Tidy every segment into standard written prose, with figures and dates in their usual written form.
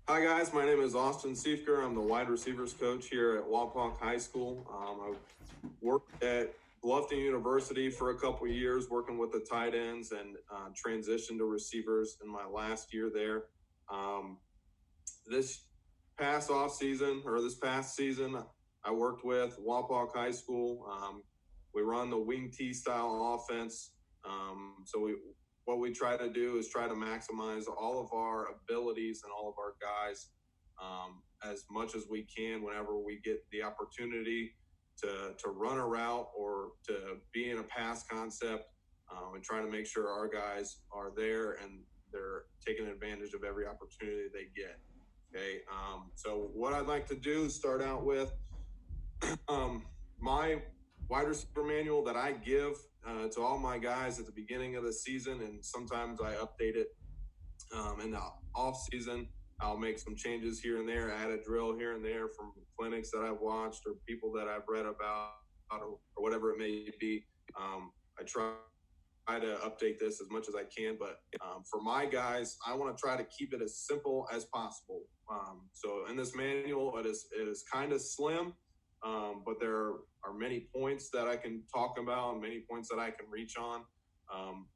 Hi guys, my name is Austin Siefker. I'm the wide receivers coach here at Wapak High School. I've worked at Bluffton University for a couple years, working with the tight ends, and transitioned to receivers in my last year there. Um, this this past season, I worked with Wapak High School. We run the wing T style offense. What we try to do is try to maximize all of our abilities and all of our guys as much as we can whenever we get the opportunity to run a route or to be in a pass concept, and try to make sure our guys are there and they're taking advantage of every opportunity they get. Okay. So what I'd like to do is start out with my wide receiver manual that I give to all my guys at the beginning of the season, and sometimes I update it in the off season. I'll make some changes here and there, add a drill here and there from clinics that I've watched or people that I've read about, or whatever it may be. I try to update this as much as I can, but for my guys, I want to try to keep it as simple as possible. So in this manual, it is kind of slim, but there are many points that I can talk about and many points that I can reach on.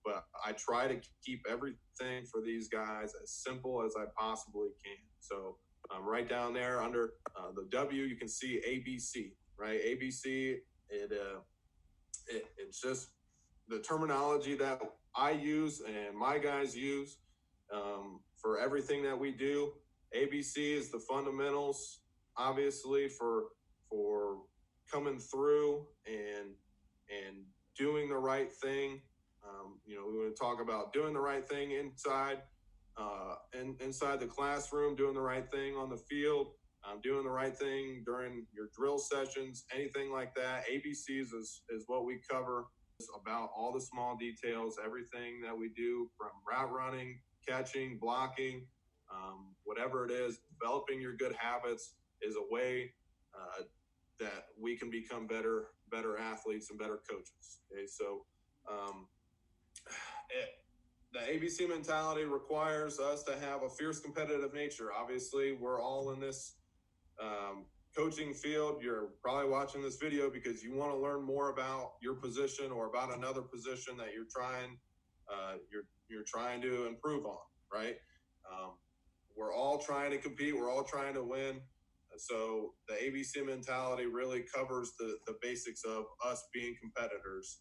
But I try to keep everything for these guys as simple as I possibly can. So right down there under the W, you can see ABC, right? ABC, it's just the terminology that I use and my guys use for everything that we do. ABC is the fundamentals, obviously, for coming through and doing the right thing. We want to talk about doing the right thing inside the classroom, doing the right thing on the field, doing the right thing during your drill sessions, anything like that. ABCs is what we cover. It's about all the small details, everything that we do from route running, catching, blocking, whatever it is. Developing your good habits is a way that we can become better athletes and better coaches. Okay, so um, the ABC mentality requires us to have a fierce competitive nature. Obviously, we're all in this coaching field. You're probably watching this video because you want to learn more about your position or about another position that you're trying to improve on, right? Um, we're all trying to compete. We're all trying to win. So the ABC mentality really covers the basics of us being competitors.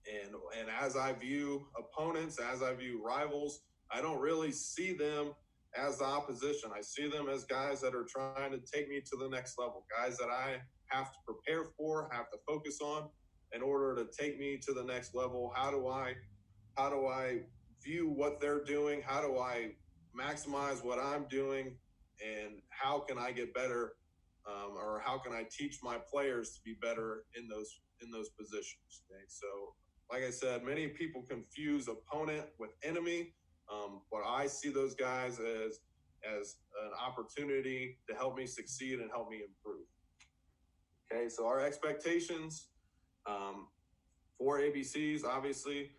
And as I view opponents, as I view rivals, I don't really see them as the opposition. I see them as guys that are trying to take me to the next level, guys that I have to prepare for, have to focus on in order to take me to the next level. How do I view what they're doing? How do I maximize what I'm doing? And how can I get better? Or how can I teach my players to be better in those positions? Okay, so like I said, many people confuse opponent with enemy, but I see those guys as an opportunity to help me succeed and help me improve. Okay, so our expectations um, for ABCs, obviously,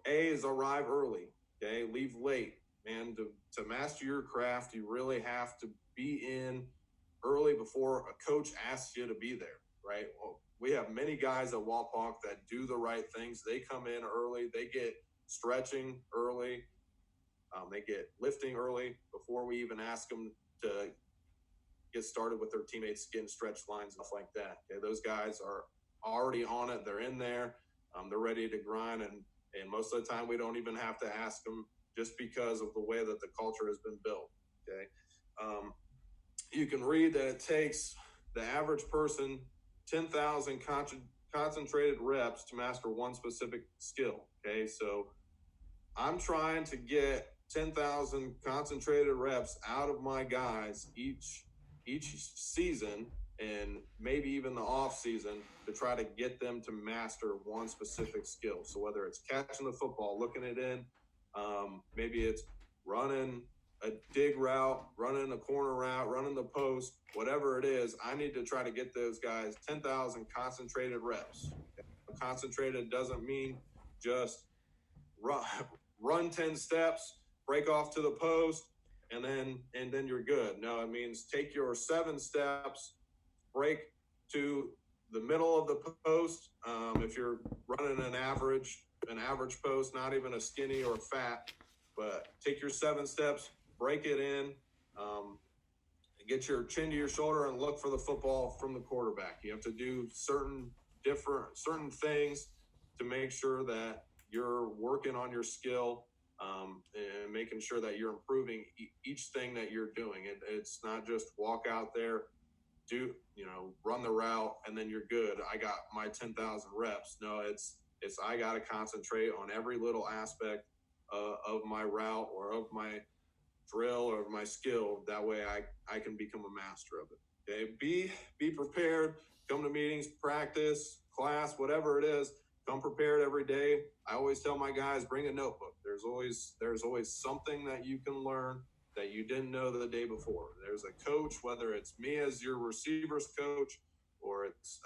A is arrive early. Okay, leave late. Man, to master your craft, you really have to be in early before a coach asks you to be there, right? Well, we have many guys at Wapak that do the right things. They come in early. They get stretching early. They get lifting early before we even ask them to get started with their teammates, getting stretch lines, stuff like that. Okay, those guys are already on it. They're in there. They're ready to grind, and most of the time we don't even have to ask them just because of the way that the culture has been built. Okay, you can read that it takes the average person 10,000 concentrated reps to master one specific skill. Okay, so I'm trying to get 10,000 concentrated reps out of my guys each season, and maybe even the off season, to try to get them to master one specific skill. So whether it's catching the football, looking it in, maybe it's running a dig route, running a corner route, running the post, whatever it is, I need to try to get those guys 10,000 concentrated reps. Concentrated doesn't mean just run 10 steps, break off to the post, and then you're good. No, it means take your 7 steps, break to the middle of the post. If you're running an average post, not even a skinny or a fat, but take your 7 steps, break it in, get your chin to your shoulder, and look for the football from the quarterback. You have to do certain things to make sure that you're working on your skill, and making sure that you're improving each thing that you're doing. It's not just walk out there, run the route, and then you're good. I got my 10,000 reps. No, it's I got to concentrate on every little aspect of my route or of my drill or my skill. That way I can become a master of it. Okay. Be prepared. Come to meetings, practice, class, whatever it is. Come prepared every day. I always tell my guys, bring a notebook. There's always something that you can learn that you didn't know the day before. There's a coach, whether it's me as your receivers coach, or it's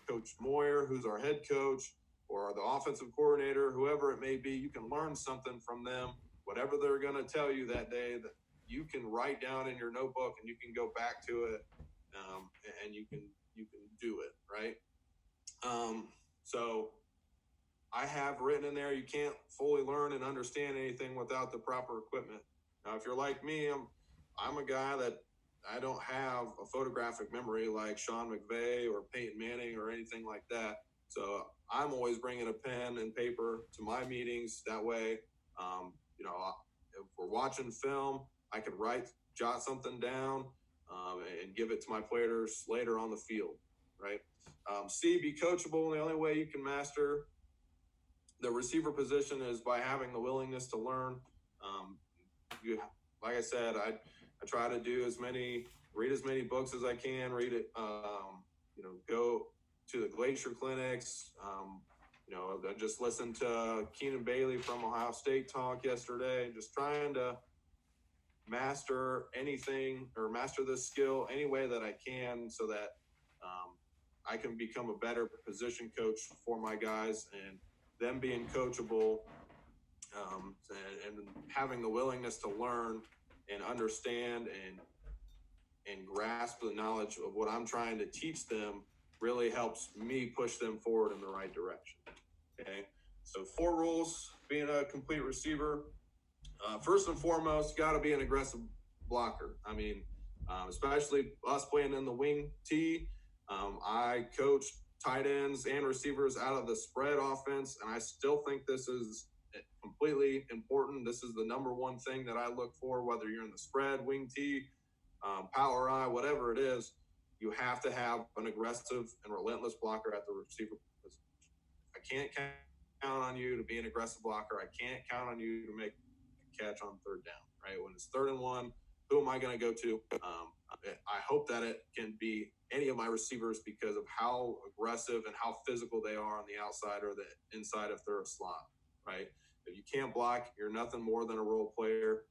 Coach Moyer, who's our head coach, or the offensive coordinator, whoever it may be. You can learn something from them. Whatever they're going to tell you that day, that you can write down in your notebook, and you can go back to it, and you can do it, right? So I have written in there, you can't fully learn and understand anything without the proper equipment. Now, if you're like me, I'm a guy that I don't have a photographic memory like Sean McVay or Peyton Manning or anything like that. So I'm always bringing a pen and paper to my meetings. That way, if we're watching film, I can jot something down, and give it to my players later on the field, right? C, be coachable. The only way you can master the receiver position is by having the willingness to learn. Like I said, I try to read as many books as I can, go to the Glacier clinics. I just listened to Keenan Bailey from Ohio State talk yesterday, just trying to master anything or master this skill any way that I can, so that I can become a better position coach for my guys, and them being coachable, and having the willingness to learn and understand and grasp the knowledge of what I'm trying to teach them really helps me push them forward in the right direction. Okay. So 4 rules being a complete receiver. First and foremost, got to be an aggressive blocker. I mean, especially us playing in the wing T. I coach tight ends and receivers out of the spread offense, and I still think this is completely important. This is the number one thing that I look for, whether you're in the spread, wing T, power I, whatever it is. You have to have an aggressive and relentless blocker at the receiver position. I can't count on you to be an aggressive blocker. I can't count on you to make a catch on 3rd down, right? When it's 3rd and 1, who am I going to go to? I hope that it can be any of my receivers because of how aggressive and how physical they are on the outside or the inside if they're a slot, right? If you can't block, you're nothing more than a role player.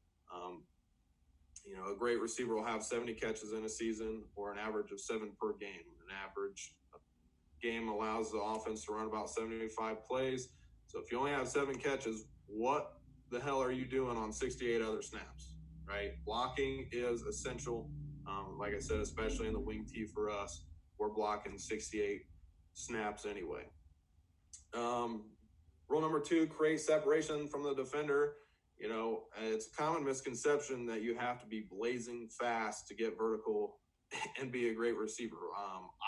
A great receiver will have 70 catches in a season, or an average of 7 per game. An average game allows the offense to run about 75 plays. So if you only have 7 catches, what the hell are you doing on 68 other snaps, right? Blocking is essential. Like I said, especially in the wing T for us, we're blocking 68 snaps anyway. Rule number 2, create separation from the defender. It's a common misconception that you have to be blazing fast to get vertical and be a great receiver.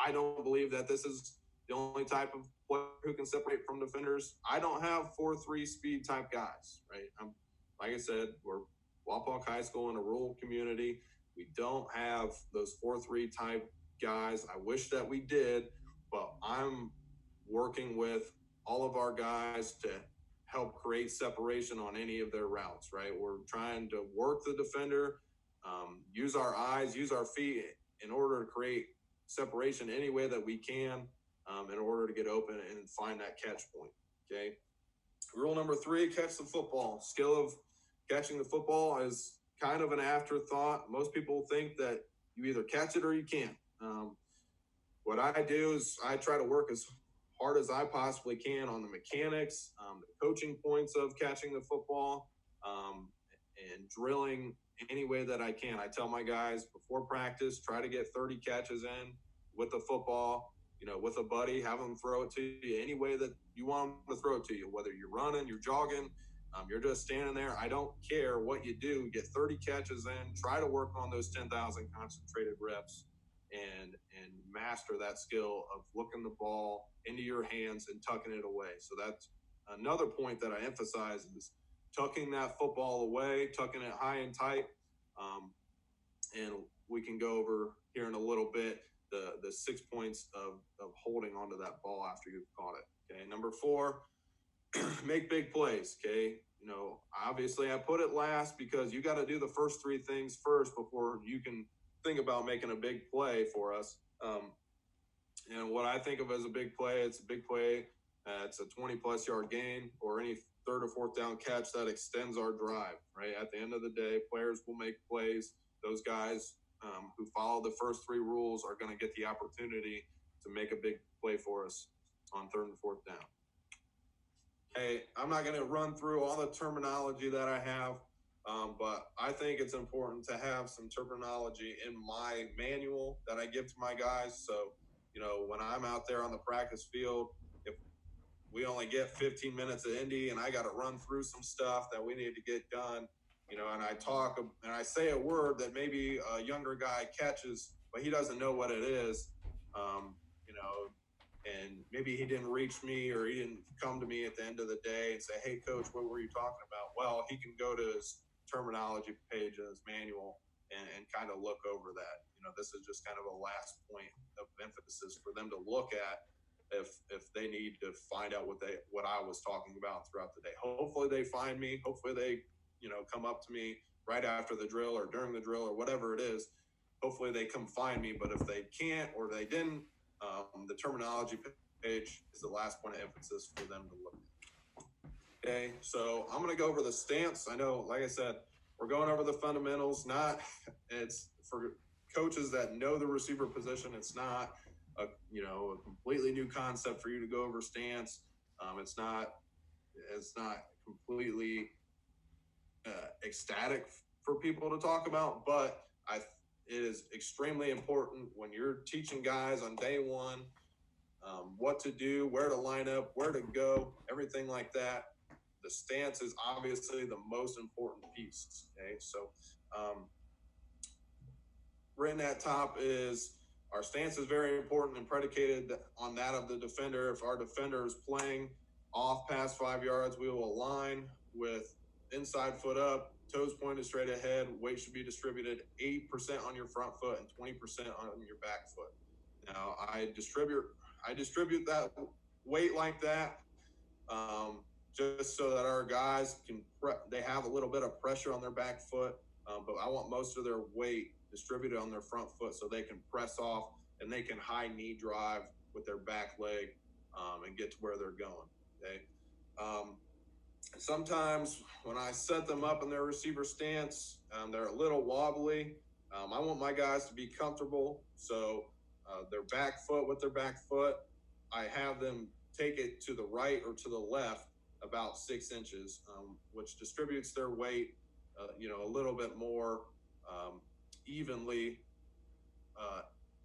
I don't believe that this is the only type of player who can separate from defenders. I don't have 4.3 speed type guys, right? Like I said, we're Wapak High School in a rural community. We don't have those 4.3 type guys. I wish that we did, but I'm working with all of our guys to help create separation on any of their routes, right? We're trying to work the defender, use our eyes, use our feet in order to create separation any way that we can, in order to get open and find that catch point, okay? Rule number 3, catch the football. Skill of catching the football is kind of an afterthought. Most people think that you either catch it or you can't. What I do is I try to work as hard as I possibly can on the mechanics, the coaching points of catching the football, and drilling any way that I can. I tell my guys before practice, try to get 30 catches in with the football, with a buddy, have them throw it to you any way that you want them to throw it to you, whether you're running, you're jogging, you're just standing there. I don't care what you do. Get 30 catches in. Try to work on those 10,000 concentrated reps and master that skill of looking the ball into your hands and tucking it away. So that's another point that I emphasize is tucking that football away, tucking it high and tight. And we can go over here in a little bit the 6 points of holding onto that ball after you've caught it. Okay, number 4, make big plays. Okay, obviously I put it last because you got to do the first 3 things first before you can think about making a big play for us. And what I think of as a big play, it's a big play. It's a 20-plus yard gain or any 3rd or 4th down catch that extends our drive, right? At the end of the day, players will make plays. Those guys who follow the first 3 rules are going to get the opportunity to make a big play for us on 3rd and 4th down. Hey, I'm not going to run through all the terminology that I have, but I think it's important to have some terminology in my manual that I give to my guys. So, when I'm out there on the practice field, if we only get 15 minutes of Indy and I got to run through some stuff that we need to get done, and I talk and I say a word that maybe a younger guy catches, but he doesn't know what it is, and maybe he didn't reach me or he didn't come to me at the end of the day and say, hey, coach, what were you talking about? Well, he can go to his terminology page in his manual and kind of look over that. This is just kind of a last point of emphasis for them to look at if they need to find out what I was talking about throughout the day. Hopefully they find me. Hopefully they, come up to me right after the drill or during the drill or whatever it is. Hopefully they come find me. But if they can't or they didn't, the terminology page is the last point of emphasis for them to look at. Okay, so I'm going to go over the stance. I know, like I said, we're going over the fundamentals. It's for coaches that know the receiver position. It's not a completely new concept for you to go over stance. It's not completely ecstatic for people to talk about, but it is extremely important when you're teaching guys on day one what to do, where to line up, where to go, everything like that. The stance is obviously the most important piece. Okay, so written at top is our stance is very important and predicated on that of the defender. If our defender is playing off past 5 yards, we will align with inside foot up, toes pointed straight ahead. Weight should be distributed 80% on your front foot and 20% on your back foot. Now, I distribute that weight like that just so that our guys they have a little bit of pressure on their back foot, but I want most of their weight distributed on their front foot so they can press off and they can high knee drive with their back leg and get to where they're going. Okay. Sometimes when I set them up in their receiver stance, they're a little wobbly. I want my guys to be comfortable. So their back foot, I have them take it to the right or to the left about 6 inches, which distributes their weight, a little bit more evenly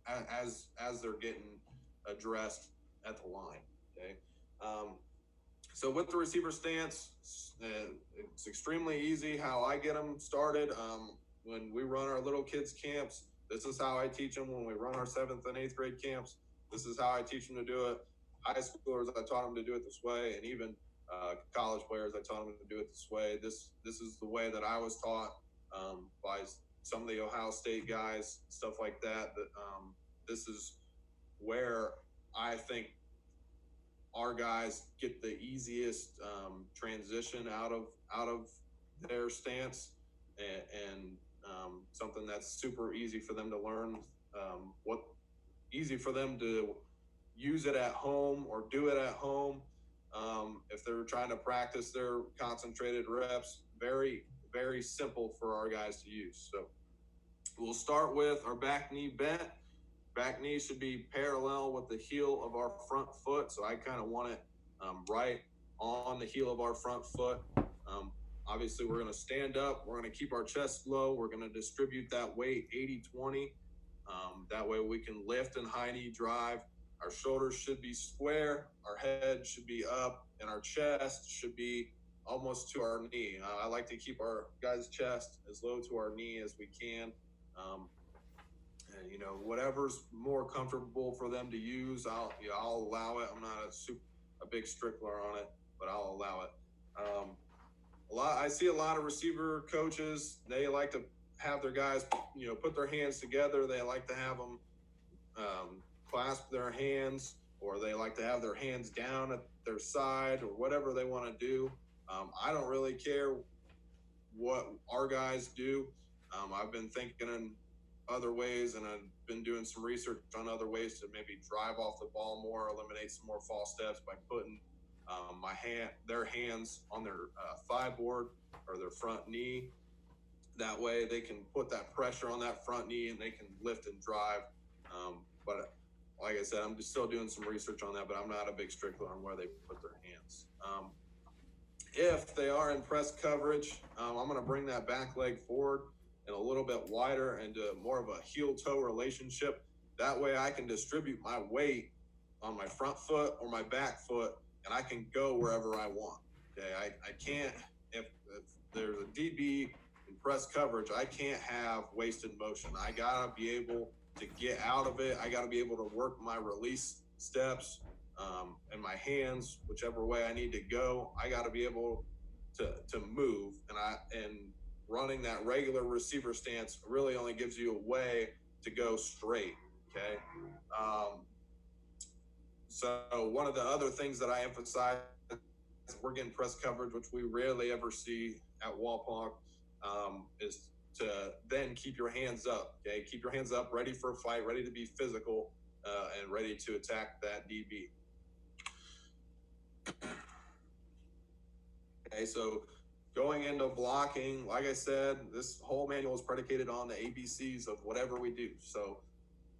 as they're getting addressed at the line. Okay. So with the receiver stance, it's extremely easy how I get them started. When we run our little kids camps, this is how I teach them. When we run our 7th and 8th grade camps, this is how I teach them to do it. High schoolers, I taught them to do it this way, and even college players, I taught them to do it this way. This is the way that I was taught by some of the Ohio State guys, stuff like that. This is where I think our guys get the easiest transition out of their stance and something that's super easy for them to learn, easy for them to use it at home or do it at home. If they're trying to practice their concentrated reps, very, very simple for our guys to use. So we'll start with our back knee bent. Back knee should be parallel with the heel of our front foot. So I kind of want it right on the heel of our front foot. Obviously, we're going to stand up. We're going to keep our chest low. We're going to distribute that weight 80-20. That way we can lift and high knee drive. Our shoulders should be square. Our head should be up, and our chest should be almost to our knee. I like to keep our guys' chest as low to our knee as we can. And, you know, whatever's more comfortable for them to use, I'll allow it. I'm not a big stickler on it, but I'll allow it. I see a lot of receiver coaches. They like to have their guys, you know, put their hands together. They like to have them clasp their hands, or they like to have their hands down at their side, or whatever they want to do. I don't really care what our guys do. I've been thinking in other ways, and I've been doing some research on other ways to maybe drive off the ball more, eliminate some more false steps by putting their hands on their thigh board or their front knee. That way they can put that pressure on that front knee and they can lift and drive. But like I said, I'm just still doing some research on that, but I'm not a big stickler on where they put their hands. If they are in press coverage, I'm going to bring that back leg forward and a little bit wider and do more of a heel-toe relationship. That way I can distribute my weight on my front foot or my back foot, and I can go wherever I want. Okay, I can't, if there's a DB in press coverage, I can't have wasted motion. I gotta be able to get out of it. I gotta be able to work my release steps and my hands, whichever way I need to go. I gotta be able to move, and running that regular receiver stance really only gives you a way to go straight. Okay. So one of the other things that I emphasize, we're getting press coverage, which we rarely ever see at Wapak, is to then keep your hands up. Okay, keep your hands up, ready for a fight, ready to be physical, and ready to attack that DB. Okay, so going into blocking, like I said, this whole manual is predicated on the ABCs of whatever we do. So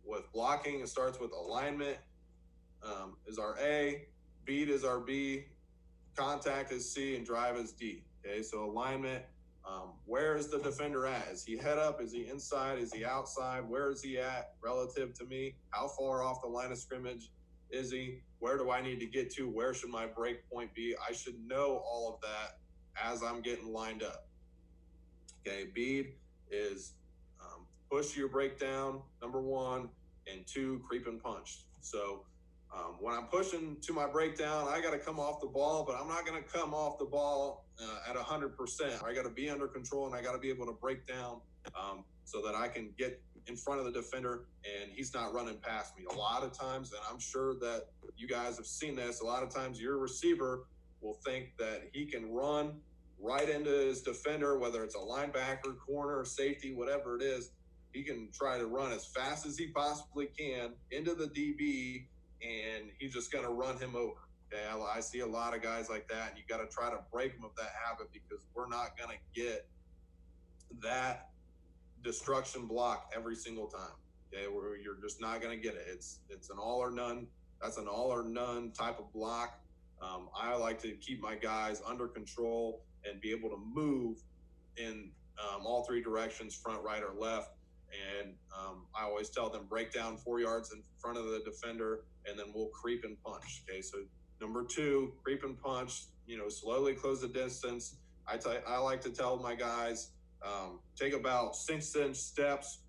with blocking, it starts with alignment is our A, beat is our B, contact is C, and drive is D. Okay, so alignment, where is the defender at? Is he head up? Is he inside? Is he outside? Where is he at relative to me? How far off the line of scrimmage is he? Where do I need to get to? Where should my break point be? I should know all of that as I'm getting lined up. Okay, bead is push your breakdown, number one, and two, creep and punch. So when I'm pushing to my breakdown, I got to come off the ball, but I'm not going to come off the ball at 100%. I got to be under control, and I got to be able to break down so that I can get in front of the defender and he's not running past me. A lot of times, and I'm sure that you guys have seen this, a lot of times your receiver will think that he can run right into his defender, whether it's a linebacker, corner, safety, whatever it is. He can try to run as fast as he possibly can into the DB, and he's just going to run him over. Okay, I see a lot of guys like that, and you got to try to break them of that habit, because we're not going to get that destruction block every single time. Okay, you're just not going to get it. It's an all or none. That's an all or none type of block. I like to keep my guys under control and be able to move in all three directions, front, right, or left. And I always tell them break down 4 yards in front of the defender, and then we'll creep and punch. Okay, so number two, creep and punch. You know, slowly close the distance. I like to tell my guys take about 6-inch steps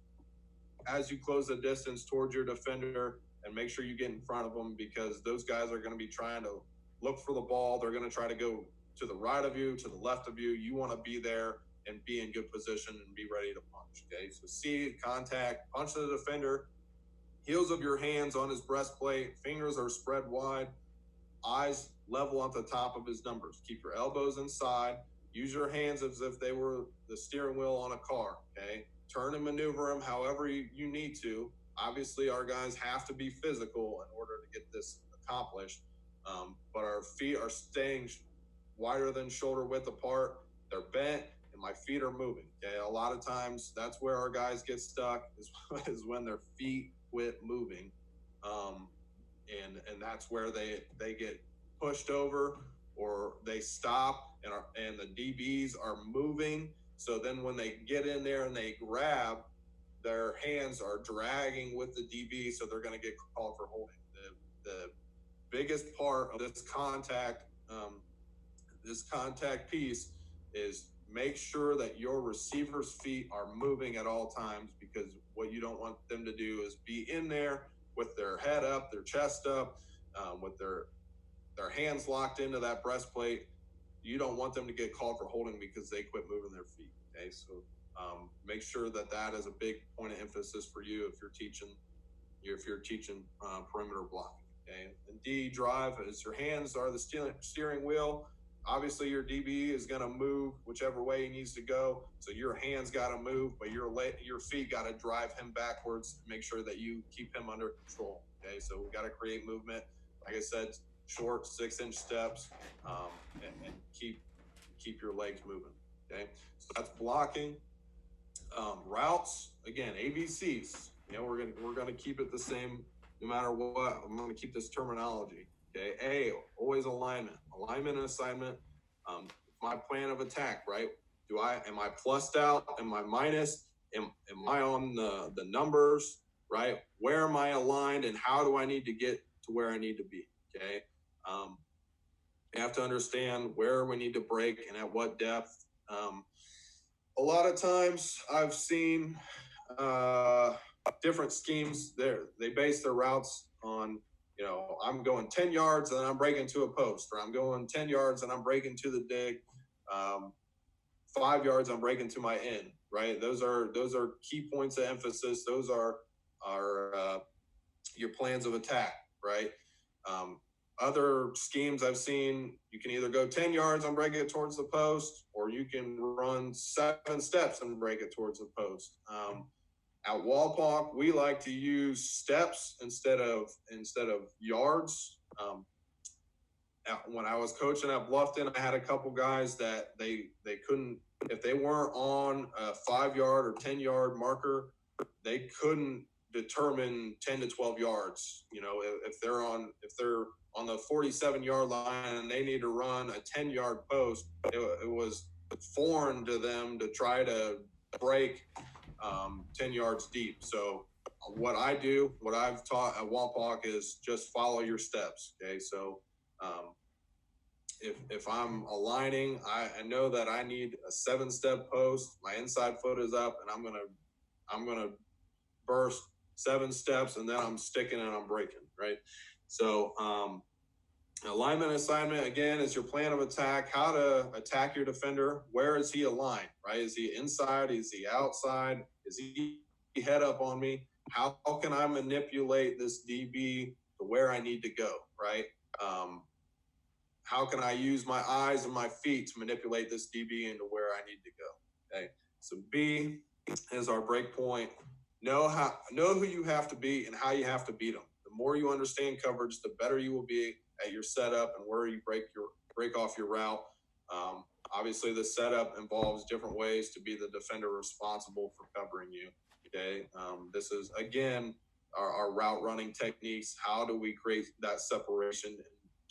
as you close the distance towards your defender, and make sure you get in front of them, because those guys are going to be trying to look for the ball. They're going to try to go to the right of you, to the left of you. You want to be there and be in good position and be ready to punch. Okay, so C, contact, punch the defender, heels of your hands on his breastplate, fingers are spread wide, eyes level at the top of his numbers. Keep your elbows inside. Use your hands as if they were the steering wheel on a car. Okay, turn and maneuver them however you need to. Obviously, our guys have to be physical in order to get this accomplished, but our feet are staying wider than shoulder width apart. They're bent, and my feet are moving. Okay, a lot of times that's where our guys get stuck, is when their feet quit moving, and that's where they get pushed over, or they stop and the DBs are moving. So then when they get in there and they grab, their hands are dragging with the DB, so they're going to get called for holding. The biggest part of this contact piece is make sure that your receiver's feet are moving at all times, because what you don't want them to do is be in there with their head up, their chest up, with their hands locked into that breastplate. You don't want them to get called for holding because they quit moving their feet. Okay, so make sure that is a big point of emphasis for you if you're teaching perimeter blocking. Okay, and D, drive, is your hands are the steering wheel. Obviously, your DB is going to move whichever way he needs to go. So your hands got to move, but your feet got to drive him backwards. Make sure that you keep him under control. Okay, so we got to create movement. Like I said, short 6-inch steps, and keep your legs moving. Okay, so that's blocking. Routes, again, ABCs. We're gonna keep it the same no matter what. I'm gonna keep this terminology. Okay, A, always alignment and assignment. My plan of attack, right? Am I plussed out? Am I minus? Am I on the numbers, right? Where am I aligned, and how do I need to get to where I need to be? Okay, you have to understand where we need to break and at what depth. A lot of times I've seen different schemes there. They base their routes on, I'm going 10 yards and I'm breaking to a post, or I'm going 10 yards and I'm breaking to the dig. 5 yards, I'm breaking to my end, right? Those are key points of emphasis. Those are your plans of attack, right? Other schemes I've seen, you can either go 10 yards and break it towards the post, or you can run 7 steps and break it towards the post. At Wapak, we like to use steps instead of yards. When I was coaching at Bluffton, I had a couple guys that they couldn't, if they weren't on a 5-yard or 10-yard marker, they couldn't determine 10 to 12 yards. If they're on the 47-yard line and they need to run a 10-yard post, it was foreign to them to try to break 10 yards deep. So what I've taught at Wapak is just follow your steps. Okay, so if I'm aligning, I know that I need a 7-step post. My inside foot is up, and I'm gonna burst 7 steps, and then I'm sticking and I'm breaking, right? So alignment assignment, again, is your plan of attack, how to attack your defender. Where is he aligned, right? Is he inside? Is he outside? Is he head up on me? How can I manipulate this DB to where I need to go, right? How can I use my eyes and my feet to manipulate this DB into where I need to go? Okay. So B is our break point. Know who you have to beat and how you have to beat them. The more you understand coverage, the better you will be at your setup and where you break off your route. Obviously, the setup involves different ways to be the defender responsible for covering you. Okay, this is again our route running techniques. How do we create that separation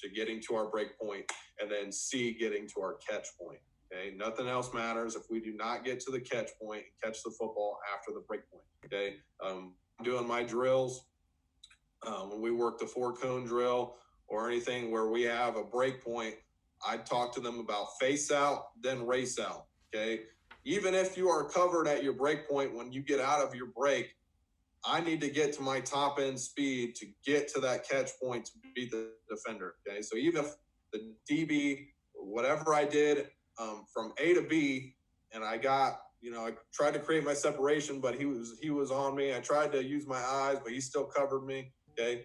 to getting to our break point, and then C, getting to our catch point? Okay, nothing else matters if we do not get to the catch point and catch the football after the break point. Okay, doing my drills when we work the 4-cone drill or anything where we have a break point, I talk to them about face out, then race out. Okay, even if you are covered at your break point, when you get out of your break, I need to get to my top end speed to get to that catch point to beat the defender. Okay, so even if the DB, whatever I did from A to B, and I got, I tried to create my separation, but he was on me. I tried to use my eyes, but he still covered me. Okay,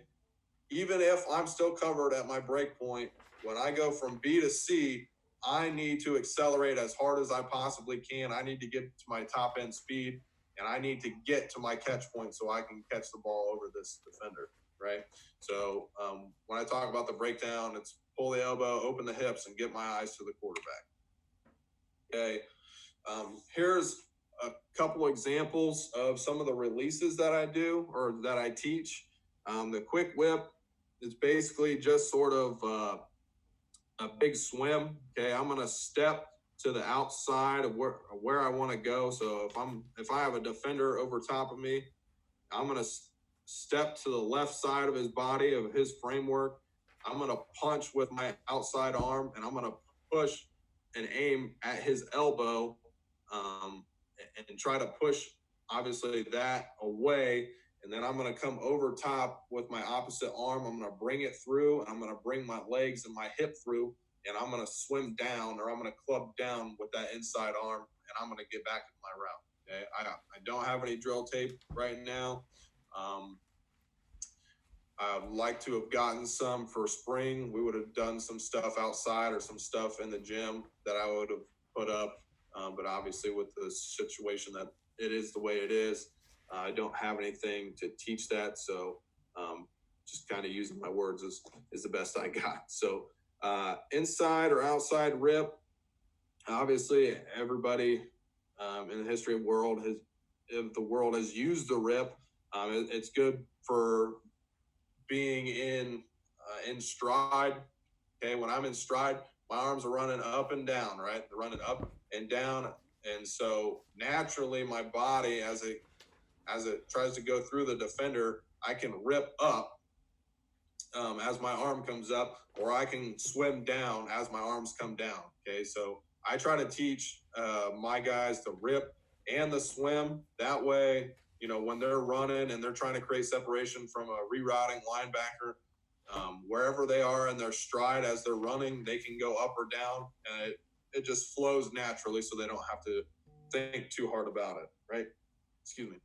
even if I'm still covered at my break point, when I go from B to C, I need to accelerate as hard as I possibly can. I need to get to my top end speed, and I need to get to my catch point so I can catch the ball over this defender, right? So when I talk about the breakdown, it's pull the elbow, open the hips, and get my eyes to the quarterback. Okay, here's a couple examples of some of the releases that I do or that I teach. The quick whip is basically just sort of a big swim. Okay, I'm going to step to the outside of where I want to go. So if I have a defender over top of me, I'm going to step to the left side of his body, of his framework. I'm going to punch with my outside arm, and I'm going to push and aim at his elbow, and try to push, obviously, that away. And then I'm going to come over top with my opposite arm. I'm going to bring it through, and I'm going to bring my legs and my hip through, and I'm going to swim down, or I'm going to club down with that inside arm, and I'm going to get back to my route. Okay, I don't have any drill tape right now. I'd like to have gotten some for spring. We would have done some stuff outside or some stuff in the gym that I would have put up. But obviously, with the situation that it is the way it is, I don't have anything to teach that. So just kind of using my words is the best I got. So inside or outside rip, obviously, everybody in the history of the world has used the rip. It's good for being in stride. Okay, when I'm in stride, my arms are running up and down, right? They're running up and down, and so naturally, my body, as it tries to go through the defender, I can rip up as my arm comes up, or I can swim down as my arms come down. Okay, so I try to teach my guys the rip and the swim. That way, when they're running and they're trying to create separation from a rerouting linebacker, wherever they are in their stride as they're running, they can go up or down, and it just flows naturally, so they don't have to think too hard about it, right? Excuse me.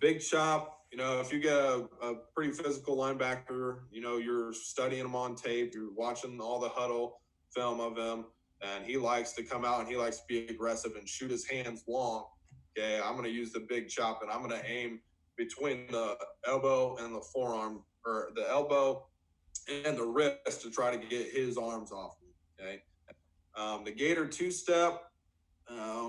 Big chop. If you get a pretty physical linebacker, you're studying him on tape, you're watching all the huddle film of him, and he likes to come out and he likes to be aggressive and shoot his hands long. Okay, I'm going to use the big chop, and I'm going to aim between the elbow and the forearm, or the elbow and the wrist, to try to get his arms off me. Okay, the Gator two-step.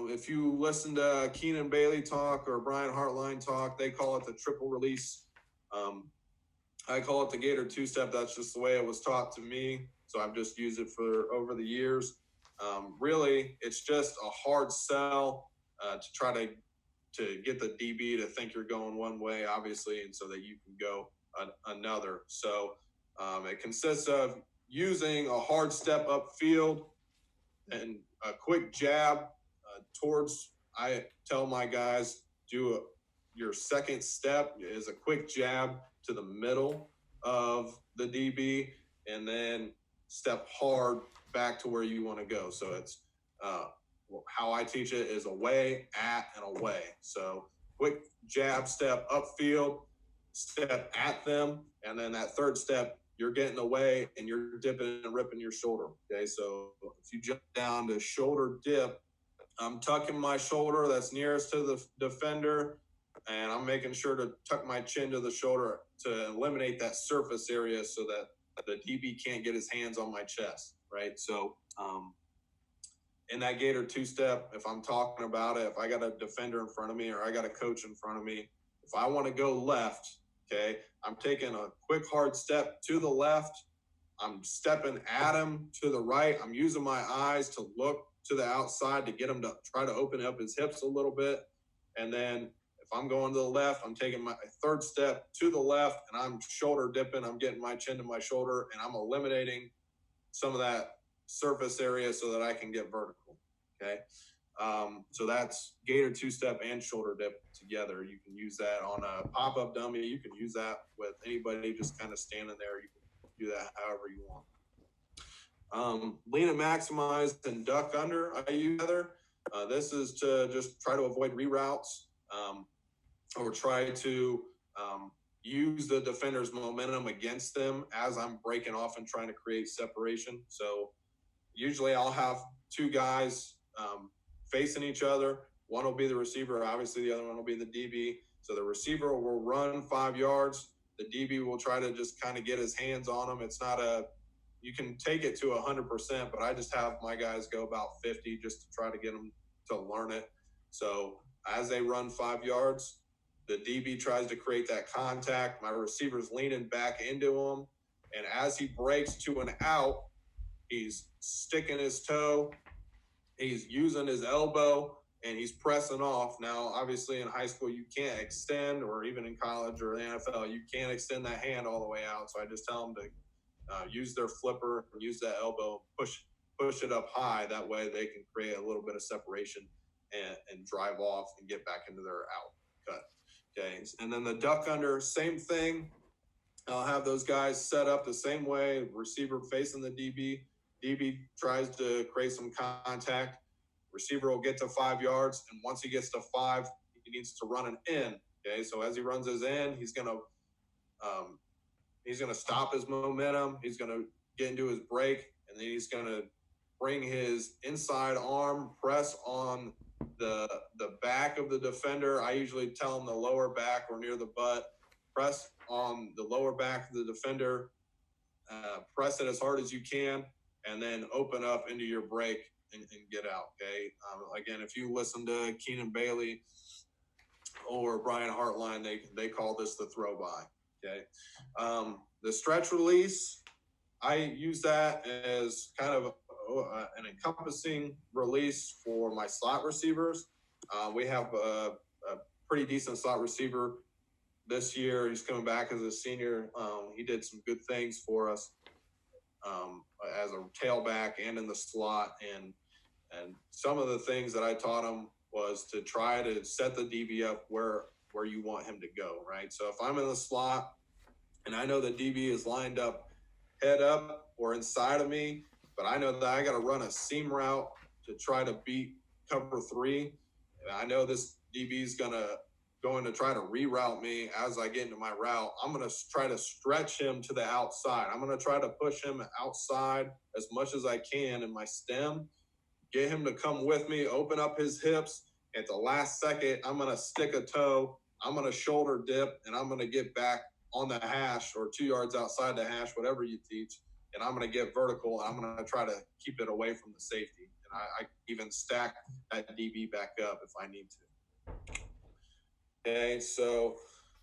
If you listen to Keenan Bailey talk or Brian Hartline talk, they call it the triple release. I call it the Gator two-step. That's just the way it was taught to me, so I've just used it for over the years. Really, it's just a hard sell to try to get the DB to think you're going one way, obviously, and so that you can go another. So it consists of using a hard step upfield and a quick jab towards. I tell my guys, your second step is a quick jab to the middle of the DB, and then step hard back to where you want to go. So it's how I teach it is away, at, and away. So quick jab step upfield, step at them, and then that third step, you're getting away and you're dipping and ripping your shoulder. Okay, so if you jump down to shoulder dip, I'm tucking my shoulder that's nearest to the defender, and I'm making sure to tuck my chin to the shoulder to eliminate that surface area so that the DB can't get his hands on my chest, right? So in that Gator two-step, if I'm talking about it, if I got a defender in front of me or I got a coach in front of me, if I want to go left, okay, I'm taking a quick hard step to the left. I'm stepping at him to the right. I'm using my eyes to look to the outside to get him to try to open up his hips a little bit. And then if I'm going to the left, I'm taking my third step to the left, and I'm shoulder dipping. I'm getting my chin to my shoulder, and I'm eliminating some of that surface area so that I can get vertical. Okay. So that's Gator two-step and shoulder dip together. You can use that on a pop-up dummy. You can use that with anybody just kind of standing there. You can do that however you want. Lean and maximize and duck under, I use together. This is to just try to avoid reroutes, or try to use the defender's momentum against them as I'm breaking off and trying to create separation. So usually I'll have two guys facing each other. One will be the receiver. Obviously, the other one will be the DB. So the receiver will run 5 yards. The DB will try to just kind of get his hands on them. It's not you can take it to 100%, but I just have my guys go about 50 just to try to get them to learn it. So as they run 5 yards, the DB tries to create that contact. My receiver's leaning back into them, And as he breaks to an out, he's sticking his toe, he's using his elbow, and he's pressing off. Now, obviously, in high school, you can't extend, or even in college or the NFL, you can't extend that hand all the way out. So I just tell them to use their flipper, use that elbow, push it up high. That way they can create a little bit of separation and drive off and get back into their out cut. Okay. And then the duck under, same thing. I'll have those guys set up the same way, receiver facing the DB. DB tries to create some contact. Receiver will get to 5 yards, and once he gets to 5, he needs to run an in. Okay, so as he runs his in, he's gonna stop his momentum. He's gonna get into his break, and then he's gonna bring his inside arm, press on the back of the defender. I usually tell him the lower back or near the butt. Press on the lower back of the defender. Press it as hard as you can, and then open up into your break and get out. Okay. Again, if you listen to Keenan Bailey or Brian Hartline, they call this the throw by. Okay. The stretch release, I use that as kind of an encompassing release for my slot receivers. We have a pretty decent slot receiver this year. He's coming back as a senior. He did some good things for us as a tailback and in the slot. And some of the things that I taught him was to try to set the DB up where you want him to go, right? So if I'm in the slot and I know the DB is lined up head up or inside of me, but I know that I got to run a seam route to try to beat cover 3. I know this DB is going to try to reroute me as I get into my route. I'm going to try to stretch him to the outside. I'm going to try to push him outside as much as I can in my stem, get him to come with me, open up his hips. At the last second, I'm going to stick a toe. I'm going to shoulder dip, and I'm going to get back on the hash or 2 yards outside the hash, whatever you teach. And I'm going to get vertical. I'm going to try to keep it away from the safety. And I even stack that DB back up if I need to. Okay, so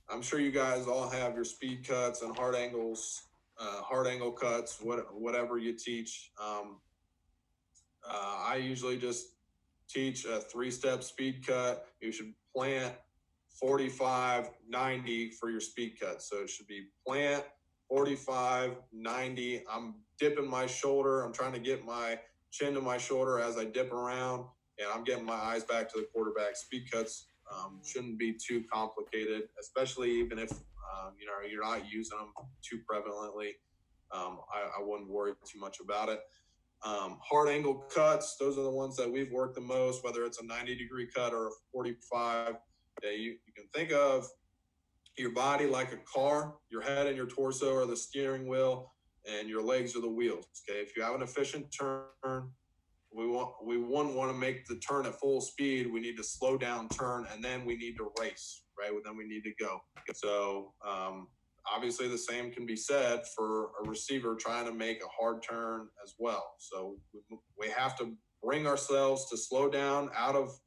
I'm sure you guys all have your speed cuts and hard angles, hard angle cuts, whatever you teach. I usually just teach a 3-step speed cut. You should plant 45, 90 for your speed cut. So it should be plant 45, 90. I'm dipping my shoulder. I'm trying to get my chin to my shoulder as I dip around, and I'm getting my eyes back to the quarterback. Speed cuts shouldn't be too complicated, especially even if you're not using them too prevalently. I wouldn't worry too much about it. Hard angle cuts, those are the ones that we've worked the most, whether it's a 90-degree cut or a 45. You can think of your body like a car. Your head and your torso are the steering wheel, and your legs are the wheels. Okay, if you have an efficient turn, we wouldn't want to make the turn at full speed. We need to slow down, turn, and then we need to race, right? Then we need to go. So obviously the same can be said for a receiver trying to make a hard turn as well. So we have to bring ourselves to slow down out of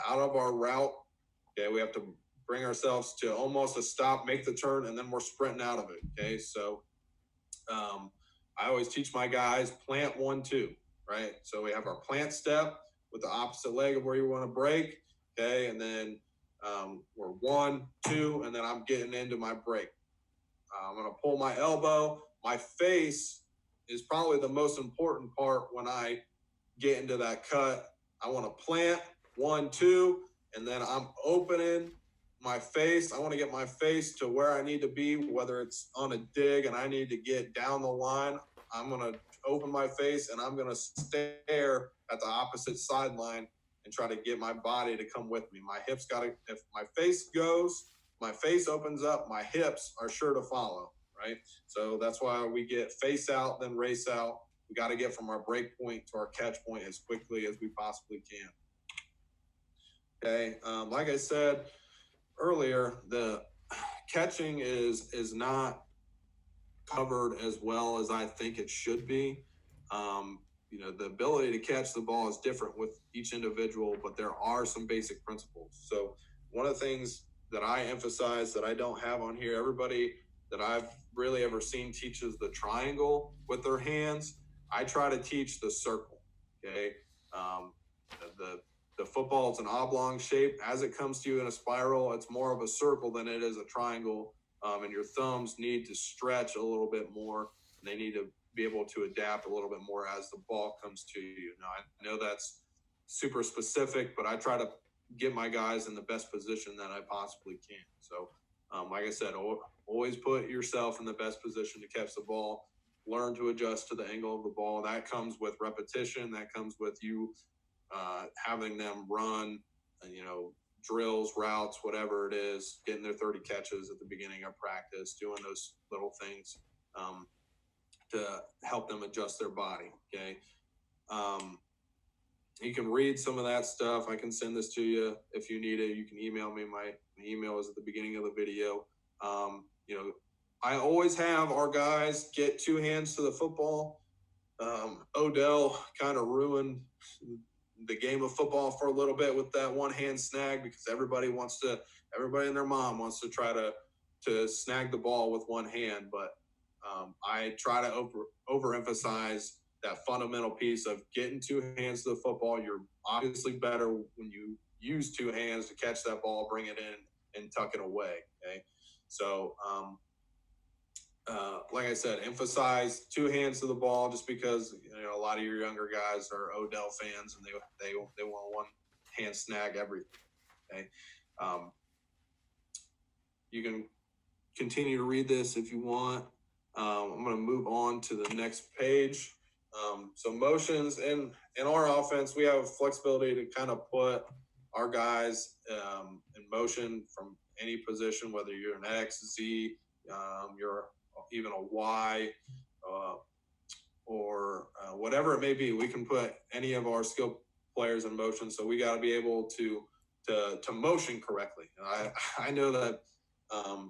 our route. Okay, we have to bring ourselves to almost a stop, make the turn, and then we're sprinting out of it. Okay, so I always teach my guys plant 1-2. Right, so we have our plant step with the opposite leg of where you want to break. Okay, and then we're 1, 2, and then I'm getting into my break. I'm going to pull my elbow. My face is probably the most important part when I get into that cut. I want to plant 1, 2, and then I'm opening my face. I want to get my face to where I need to be, whether it's on a dig and I need to get down the line. I'm going to open my face and I'm going to stare at the opposite sideline and try to get my body to come with me. My hips if my face goes, my face opens up, my hips are sure to follow, right? So that's why we get face out, then race out. We got to get from our break point to our catch point as quickly as we possibly can. Okay, like I said earlier, the catching is not covered as well as I think it should be. The ability to catch the ball is different with each individual, but there are some basic principles. So one of the things that I emphasize that I don't have on here, everybody that I've really ever seen teaches the triangle with their hands. I try to teach the circle. Okay, the football is an oblong shape. As it comes to you in a spiral, it's more of a circle than it is a triangle. And your thumbs need to stretch a little bit more. And they need to be able to adapt a little bit more as the ball comes to you. Now, I know that's super specific, but I try to get my guys in the best position that I possibly can. So, like I said, always put yourself in the best position to catch the ball. Learn to adjust to the angle of the ball. That comes with repetition. That comes with you having them run, drills, routes, whatever it is, getting their 30 catches at the beginning of practice, doing those little things to help them adjust their body. Okay. You can read some of that stuff. I can send this to you if you need it. You can email me. My email is at the beginning of the video. I always have our guys get two hands to the football. Odell kind of ruined the game of football for a little bit with that one hand snag, because everybody and their mom wants to try to snag the ball with one hand. But I try to overemphasize that fundamental piece of getting two hands to the football. You're obviously better when you use two hands to catch that ball, bring it in, and tuck it away. Okay. So, like I said, emphasize two hands to the ball, just because a lot of your younger guys are Odell fans and they want one hand snag everything. Okay, you can continue to read this if you want. I'm going to move on to the next page. So motions in our offense, we have flexibility to kind of put our guys in motion from any position, whether you're an X, Z, you're even a Y, or whatever it may be. We can put any of our skilled players in motion. So we got to be able to motion correctly. And I know that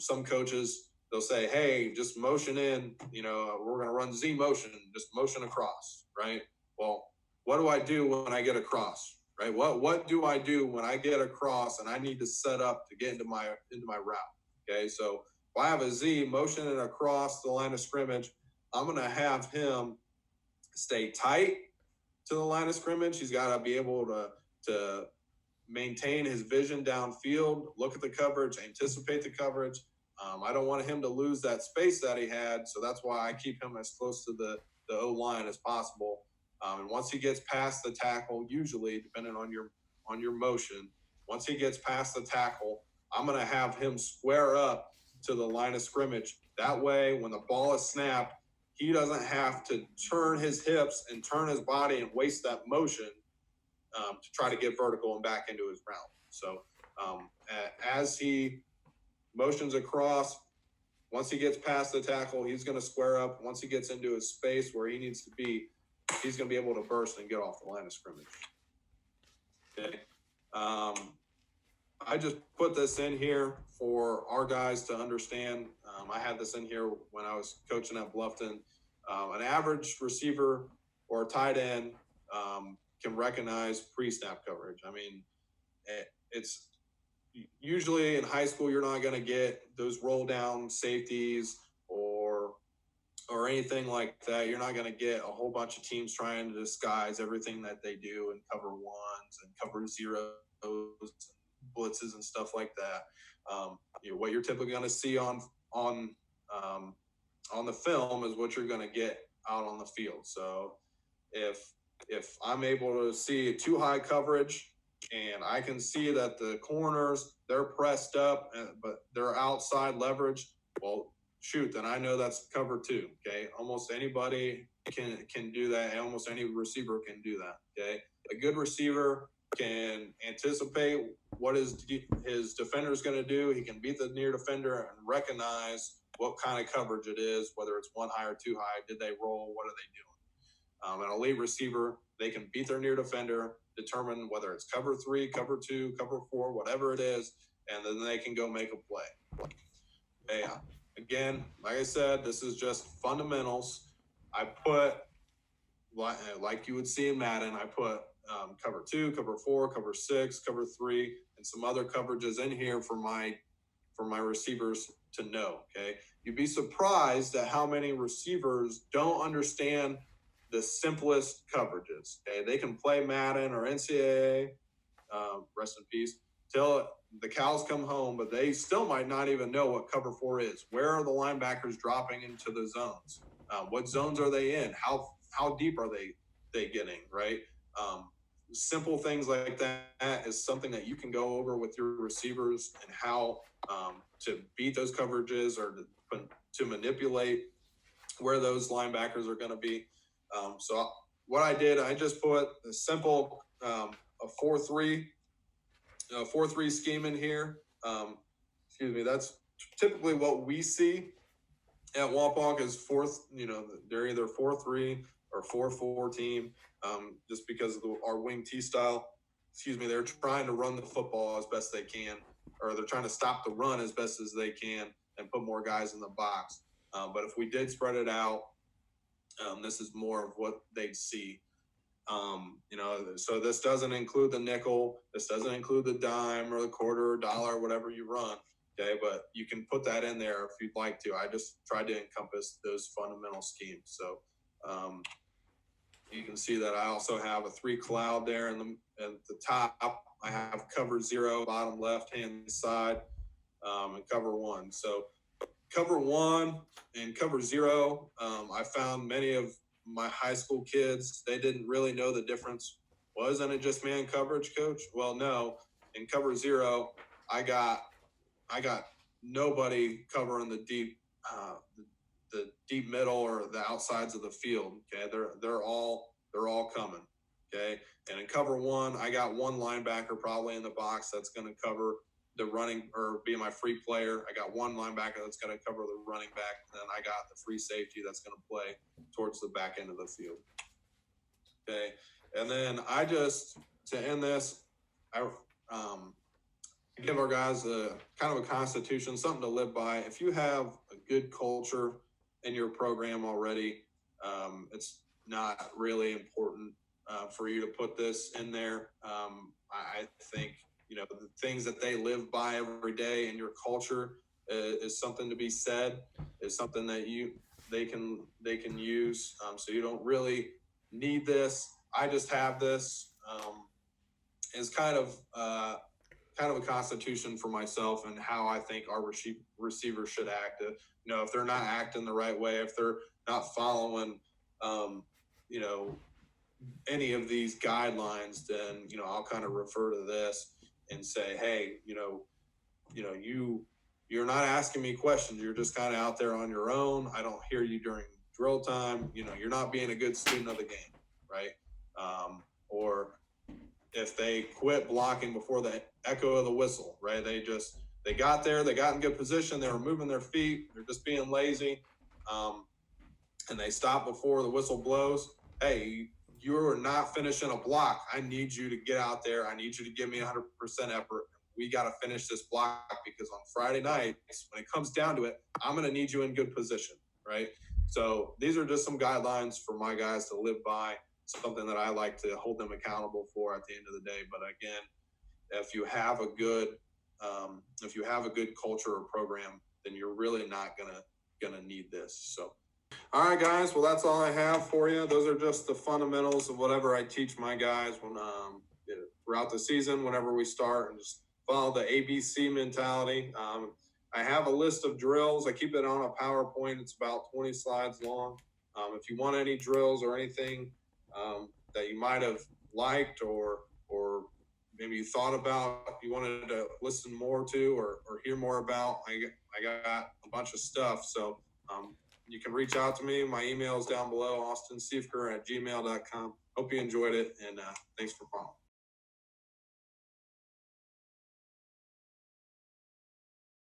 some coaches, they'll say, hey, just motion in, we're going to run Z motion, just motion across, right? Well, what do I do when I get across, right? What do I do when I get across and I need to set up to get into my route? Okay, so if I have a Z motioning across the line of scrimmage, I'm going to have him stay tight to the line of scrimmage. He's got to be able to maintain his vision downfield, look at the coverage, anticipate the coverage. I don't want him to lose that space that he had, so that's why I keep him as close to the O-line as possible. And once he gets past the tackle, usually, depending on your motion, once he gets past the tackle, I'm going to have him square up to the line of scrimmage. That way, when the ball is snapped, he doesn't have to turn his hips and turn his body and waste that motion to try to get vertical and back into his route. So as he motions across, once he gets past the tackle, he's going to square up. Once he gets into his space where he needs to be, he's going to be able to burst and get off the line of scrimmage. Okay. I just put this in here for our guys to understand. I had this in here when I was coaching at Bluffton. An average receiver or a tight end can recognize pre-snap coverage. I mean, it's usually in high school, you're not going to get those roll down safeties or anything like that. You're not going to get a whole bunch of teams trying to disguise everything that they do and cover ones and cover zeros and blitzes and stuff like that. What you're typically going to see on the film is what you're going to get out on the field. So if I'm able to see too high coverage and I can see that the corners, they're pressed up, but they're outside leverage, well, shoot, then I know that's cover two. Okay, almost anybody can do that, and almost any receiver can do that. Okay, a good receiver can anticipate what his defender is going to do. He can beat the near defender and recognize what kind of coverage it is, whether it's one high or two high. Did they roll? What are they doing? An elite receiver, they can beat their near defender, determine whether it's cover three, cover two, cover four, whatever it is, and then they can go make a play. Okay. Again, like I said, this is just fundamentals. I put, like you would see in Madden, I put cover two, cover four, cover six, cover three, and some other coverages in here for my receivers to know. Okay, you'd be surprised at how many receivers don't understand the simplest coverages. Okay, they can play Madden or NCAA, rest in peace, till the cows come home, but they still might not even know what cover 4 is. Where are the linebackers dropping into the zones? What zones are they in? How deep are they getting, right? Simple things like that is something that you can go over with your receivers, and how to beat those coverages, or to manipulate where those linebackers are going to be. So what I did, I just put a simple a 4-3 scheme in here. Excuse me. That's typically what we see at Wapak is fourth. They're either 4-3 or 4-4 team, just because of our wing T style. Excuse me. They're trying to run the football as best they can, or they're trying to stop the run as best as they can and put more guys in the box. But if we did spread it out, this is more of what they'd see. So this doesn't include the nickel. This doesn't include the dime or the quarter or dollar, whatever you run. Okay, but you can put that in there if you'd like to. I just tried to encompass those fundamental schemes. So you can see that I also have a 3 cloud there at the top. I have cover 0, bottom left-hand side, and cover 1. So cover 1 and cover 0, I found many of my high school kids, they didn't really know the difference. Wasn't it just man coverage, coach? Well, no. In cover 0, I got nobody covering the deep middle or the outsides of the field. Okay, they're all coming. Okay, and in cover 1, I got one linebacker probably in the box that's going to cover the running or be my free player. I got one linebacker that's going to cover the running back. And then I got the free safety that's going to play towards the back end of the field. Okay. And then to end this, I give our guys a kind of a constitution, something to live by. If you have a good culture in your program already, it's not really important for you to put this in there. I think, the things that they live by every day in your culture is something to be said, is something that they can use. So you don't really need this. I just have this as kind of a constitution for myself and how I think our receivers should act. If they're not acting the right way, if they're not following, any of these guidelines, then, I'll kind of refer to this and say, hey, you're not asking me questions. You're just kind of out there on your own. I don't hear you during drill time. You're not being a good student of the game, right? Or if they quit blocking before the echo of the whistle, right? They got there, they got in good position, they were moving their feet, they're just being lazy, and they stop before the whistle blows. Hey, you're not finishing a block. I need you to get out there. I need you to give me 100% effort. We got to finish this block because on Friday nights, when it comes down to it, I'm going to need you in good position, right? So these are just some guidelines for my guys to live by, something that I like to hold them accountable for at the end of the day. But again, if you have a good culture or program, then you're really not gonna need this. So, all right, guys. Well, that's all I have for you. Those are just the fundamentals of whatever I teach my guys when throughout the season, whenever we start, and just follow the ABC mentality. I have a list of drills. I keep it on a PowerPoint. It's about 20 slides long. If you want any drills or anything that you might have liked or maybe you thought about, you wanted to listen more to or hear more about, I got a bunch of stuff. So you can reach out to me. My email is down below, austinsiefker@gmail.com. Hope you enjoyed it, and thanks for following.